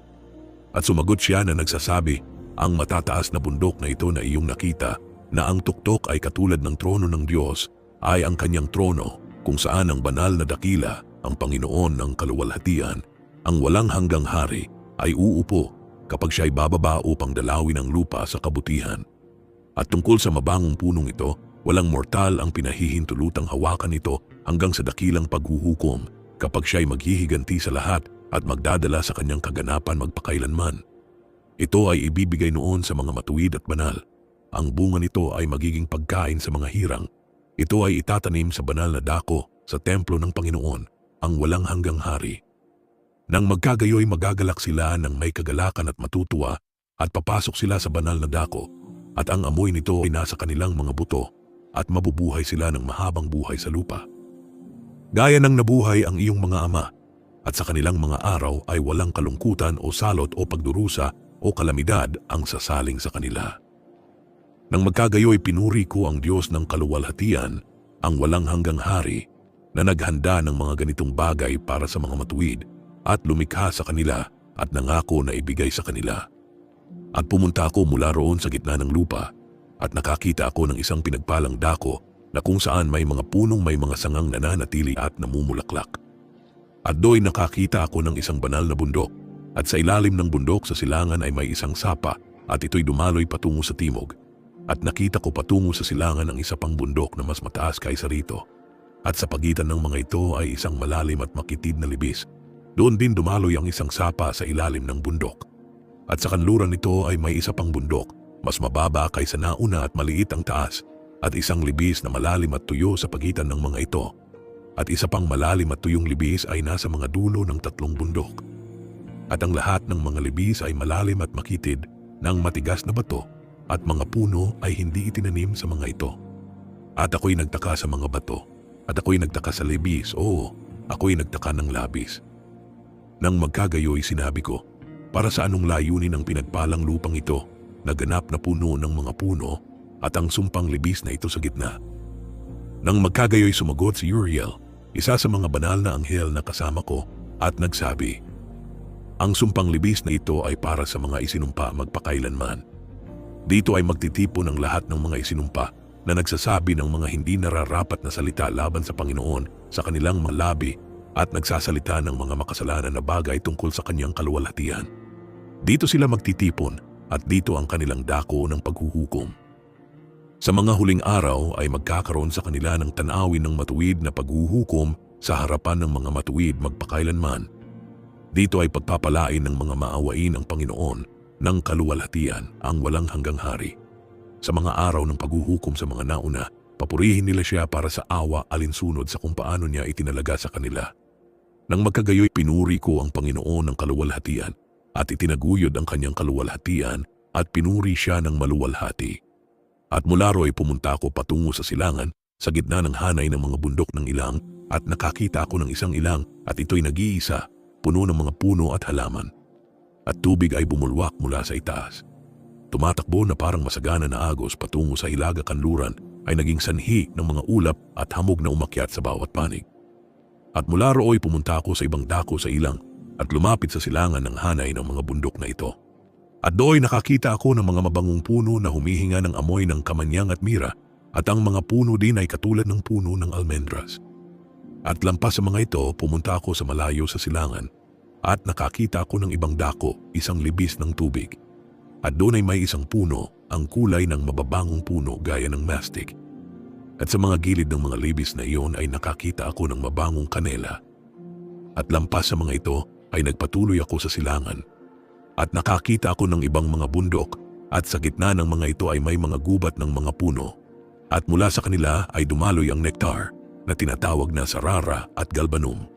Speaker 1: At sumagot siya na nagsasabi, ang matataas na bundok na ito na iyong nakita, na ang tuktok ay katulad ng trono ng Diyos, ay ang kanyang trono, kung saan ang banal na dakila, ang Panginoon ng kaluwalhatian, ang walang hanggang hari, ay uupo kapag siya'y bababa upang dalawin ang lupa sa kabutihan. At tungkol sa mabangong punong ito, walang mortal ang pinahihintulutang hawakan ito hanggang sa dakilang paghuhukom, kapag siya'y maghihiganti sa lahat at magdadala sa kanyang kaganapan magpakailanman. Ito ay ibibigay noon sa mga matuwid at banal. Ang bunga nito ay magiging pagkain sa mga hirang. Ito ay itatanim sa banal na dako sa templo ng Panginoon, ang walang hanggang hari. Nang magkagayoy magagalak sila ng may kagalakan at matutuwa, at papasok sila sa banal na dako, at ang amoy nito ay nasa kanilang mga buto, at mabubuhay sila ng mahabang buhay sa lupa. Gaya ng nabuhay ang iyong mga ama, at sa kanilang mga araw ay walang kalungkutan o salot o pagdurusa o kalamidad ang sasaling sa kanila. Nang magkagayoy pinuri ko ang Diyos ng kaluwalhatian, ang walang hanggang hari, na naghanda ng mga ganitong bagay para sa mga matuwid, at lumikha sa kanila at nangako na ibigay sa kanila. At pumunta ako mula roon sa gitna ng lupa, at nakakita ako ng isang pinagpalang dako na kung saan may mga punong may mga sangang nananatili at namumulaklak. At do'y nakakita ako ng isang banal na bundok. At sa ilalim ng bundok sa silangan ay may isang sapa at ito'y dumaloy patungo sa timog. At nakita ko patungo sa silangan ang isa pang bundok na mas mataas kaysa rito. At sa pagitan ng mga ito ay isang malalim at makitid na libis. Doon din dumaloy ang isang sapa sa ilalim ng bundok. At sa kanluran nito ay may isa pang bundok, mas mababa kaysa nauna at maliit ang taas, at isang libis na malalim at tuyo sa pagitan ng mga ito. At isa pang malalim at tuyong libis ay nasa mga dulo ng 3 bundok. At ang lahat ng mga libis ay malalim at makitid ng matigas na bato, at mga puno ay hindi itinanim sa mga ito. At ako'y nagtaka sa mga bato, at ako'y nagtaka sa libis, ako'y nagtaka ng labis. Nang magkagayoy sinabi ko, para sa anong layunin ang pinagpalang lupang ito, na ganap na puno ng mga puno at ang sumpang libis na ito sa gitna. Nang magkagayoy sumagot si Uriel, isa sa mga banal na anghel na kasama ko, at nagsabi, ang sumpang libis na ito ay para sa mga isinumpa magpakailanman. Dito ay magtitipon ang lahat ng mga isinumpa na nagsasabi ng mga hindi nararapat na salita laban sa Panginoon sa kanilang mga labi at nagsasalita ng mga makasalanan na bagay tungkol sa kanyang kaluwalhatian. Dito sila magtitipon at dito ang kanilang dako ng paghuhukom. Sa mga huling araw ay magkakaroon sa kanila ng tanawin ng matuwid na paghuhukom sa harapan ng mga matuwid magpakailanman. Dito ay pagpapalain ng mga maawain ang Panginoon ng kaluwalhatian, ang walang hanggang hari. Sa mga araw ng paghuhukom sa mga nauna, papurihin nila siya para sa awa alinsunod sa kung paano niya itinalaga sa kanila. Nang magkagayoy pinuri ko ang Panginoon ng kaluwalhatian at itinaguyod ang kanyang kaluwalhatian at pinuri siya ng maluwalhati. At mula ro'y pumunta ako patungo sa silangan sa gitna ng hanay ng mga bundok ng ilang at nakakita ako ng isang ilang at ito'y nag-iisa, puno ng mga puno at halaman. At tubig ay bumulwak mula sa itaas. Tumatakbo na parang masagana na agos patungo sa hilaga kanluran ay naging sanhi ng mga ulap at hamog na umakyat sa bawat panig. At mula roo'y pumunta ako sa ibang dako sa ilang at lumapit sa silangan ng hanay ng mga bundok na ito. At do'y nakakita ako ng mga mabangong puno na humihinga ng amoy ng kamanyang at mira, at ang mga puno din ay katulad ng puno ng almendras. At lampas sa mga ito, pumunta ako sa malayo sa silangan, at nakakita ako ng ibang dako, isang libis ng tubig. At doon ay may isang puno, ang kulay ng mababangong puno gaya ng mastic. At sa mga gilid ng mga libis na iyon ay nakakita ako ng mabangong kanela. At lampas sa mga ito ay nagpatuloy ako sa silangan. At nakakita ako ng ibang mga bundok, at sa gitna ng mga ito ay may mga gubat ng mga puno. At mula sa kanila ay dumaloy ang nektar na tinatawag na sarara at galbanum.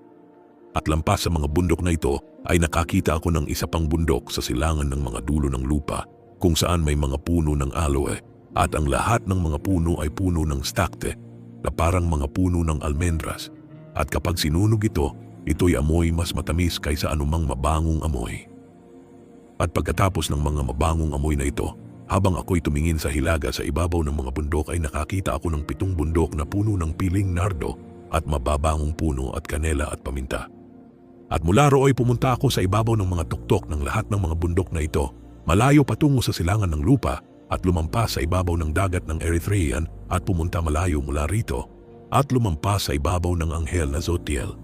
Speaker 1: At lampas sa mga bundok na ito ay nakakita ako ng isa pang bundok sa silangan ng mga dulo ng lupa kung saan may mga puno ng aloe, at ang lahat ng mga puno ay puno ng stakte na parang mga puno ng almendras, at kapag sinunog ito, ito'y amoy mas matamis kaysa anumang mabangong amoy. At pagkatapos ng mga mabangong amoy na ito, habang ako'y tumingin sa hilaga sa ibabaw ng mga bundok ay nakakita ako ng 7 bundok na puno ng piling nardo at mababangong puno at kanela at paminta. At mula roo'y pumunta ako sa ibabaw ng mga tuktok ng lahat ng mga bundok na ito, malayo patungo sa silangan ng lupa, at lumampas sa ibabaw ng dagat ng Erythraean at pumunta malayo mula rito, at lumampas sa ibabaw ng anghel na Zotiel.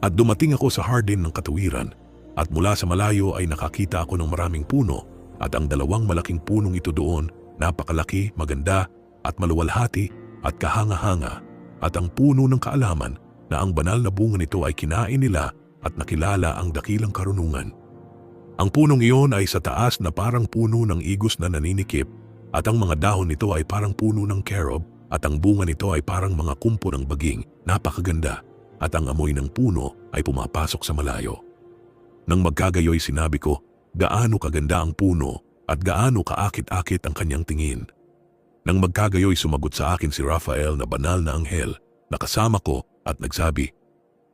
Speaker 1: At dumating ako sa hardin ng katuwiran, at mula sa malayo ay nakakita ako ng maraming puno, at ang 2 malaking punong ito doon, napakalaki, maganda, at maluwalhati, at kahanga-hanga, at ang puno ng kaalaman na ang banal na bunga nito ay kinain nila at nakilala ang dakilang karunungan. Ang punong iyon ay sa taas na parang puno ng igos na naninikip, at ang mga dahon nito ay parang puno ng carob, at ang bunga nito ay parang mga kumpo ng baging, napakaganda, at ang amoy ng puno ay pumapasok sa malayo. Nang magkagayoy sinabi ko, gaano kaganda ang puno at gaano kaakit-akit ang kanyang tingin. Nang magkagayoy sumagot sa akin si Raphael na banal na anghel na kasama ko at nagsabi,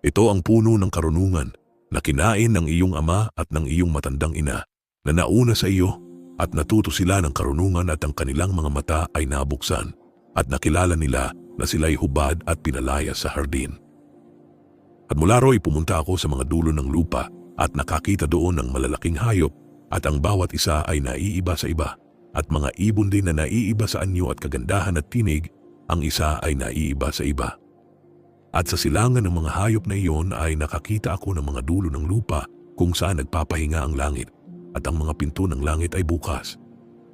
Speaker 1: ito ang puno ng karunungan na kinain ng iyong ama at ng iyong matandang ina na nauna sa iyo, at natuto sila ng karunungan at ang kanilang mga mata ay nabuksan at nakilala nila na sila'y hubad at pinalaya sa hardin. At mula ro'y pumunta ako sa mga dulo ng lupa at nakakita doon ng malalaking hayop, at ang bawat isa ay naiiba sa iba, at mga ibon din na naiiba sa anyo at kagandahan at tinig, ang isa ay naiiba sa iba. At sa silangan ng mga hayop na iyon ay nakakita ako ng mga dulo ng lupa kung saan nagpapahinga ang langit at ang mga pinto ng langit ay bukas.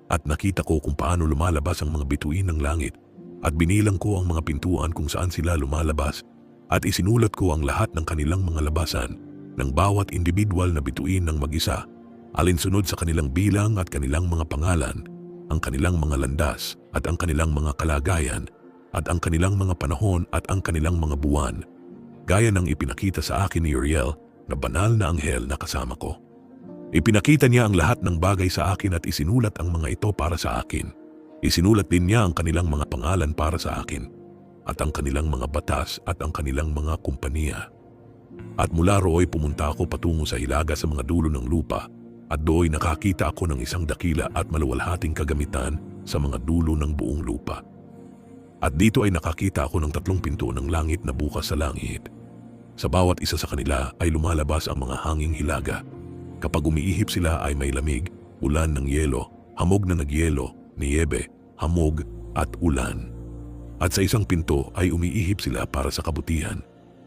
Speaker 1: At nakita ko kung paano lumalabas ang mga bituin ng langit at binilang ko ang mga pintuan kung saan sila lumalabas at isinulat ko ang lahat ng kanilang mga labasan ng bawat individual na bituin ng mag-isa alinsunod sa kanilang bilang at kanilang mga pangalan, ang kanilang mga landas at ang kanilang mga kalagayan at ang kanilang mga panahon at ang kanilang mga buwan, gaya ng ipinakita sa akin ni Uriel na banal na anghel na kasama ko. Ipinakita niya ang lahat ng bagay sa akin at isinulat ang mga ito para sa akin. Isinulat din niya ang kanilang mga pangalan para sa akin at ang kanilang mga batas at ang kanilang mga kumpanya. At mula rooy pumunta ako patungo sa hilaga sa mga dulo ng lupa at do'y nakakita ako ng isang dakila at maluwalhating kagamitan sa mga dulo ng buong lupa. At dito ay nakakita ako ng 3 pinto ng langit na bukas sa langit. Sa bawat isa sa kanila ay lumalabas ang mga hanging hilaga. Kapag umiihip sila ay may lamig, ulan ng yelo, hamog na nagyelo, niyebe, hamog at ulan. At sa isang pinto ay umiihip sila para sa kabutihan.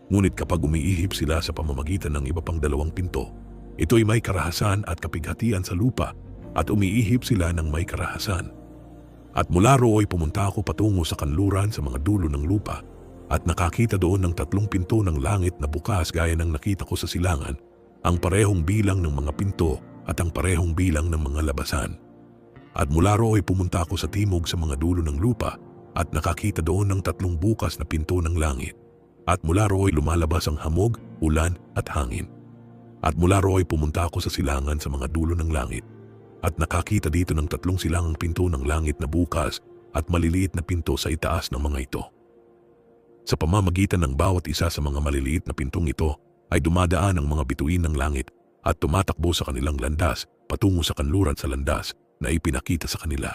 Speaker 1: Ngunit kapag umiihip sila sa pamamagitan ng iba pang 2 pinto, ito'y may karahasan at kapighatian sa lupa at umiihip sila ng may karahasan. At mula rooy pumunta ako patungo sa kanluran sa mga dulo ng lupa at nakakita doon ng 3 pinto ng langit na bukas gaya ng nakita ko sa silangan, ang parehong bilang ng mga pinto at ang parehong bilang ng mga labasan. At mula rooy pumunta ako sa timog sa mga dulo ng lupa at nakakita doon ng 3 bukas na pinto ng langit. At mula rooy lumalabas ang hamog, ulan at hangin. At mula rooy pumunta ako sa silangan sa mga dulo ng langit. At nakakita dito ng 3 silangang pinto ng langit na bukas at maliliit na pinto sa itaas ng mga ito. Sa pamamagitan ng bawat isa sa mga maliliit na pintong ito ay dumadaan ang mga bituin ng langit at tumatakbo sa kanilang landas patungo sa kanluran sa landas na ipinakita sa kanila.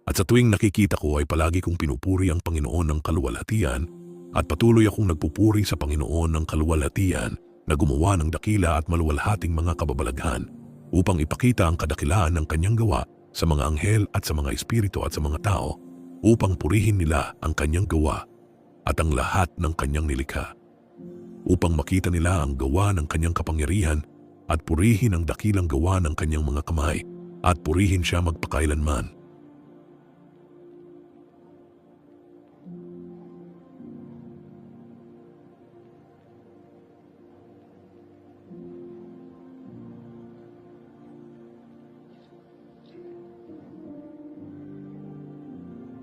Speaker 1: At sa tuwing nakikita ko ay palagi kong pinupuri ang Panginoon ng kaluwalhatian at patuloy akong nagpupuri sa Panginoon ng kaluwalhatian na gumawa ng dakila at maluwalhating mga kababalaghan upang ipakita ang kadakilaan ng kanyang gawa sa mga anghel at sa mga espiritu at sa mga tao upang purihin nila ang kanyang gawa at ang lahat ng kanyang nilikha. Upang makita nila ang gawa ng kanyang kapangyarihan at purihin ang dakilang gawa ng kanyang mga kamay at purihin siya magpakailanman.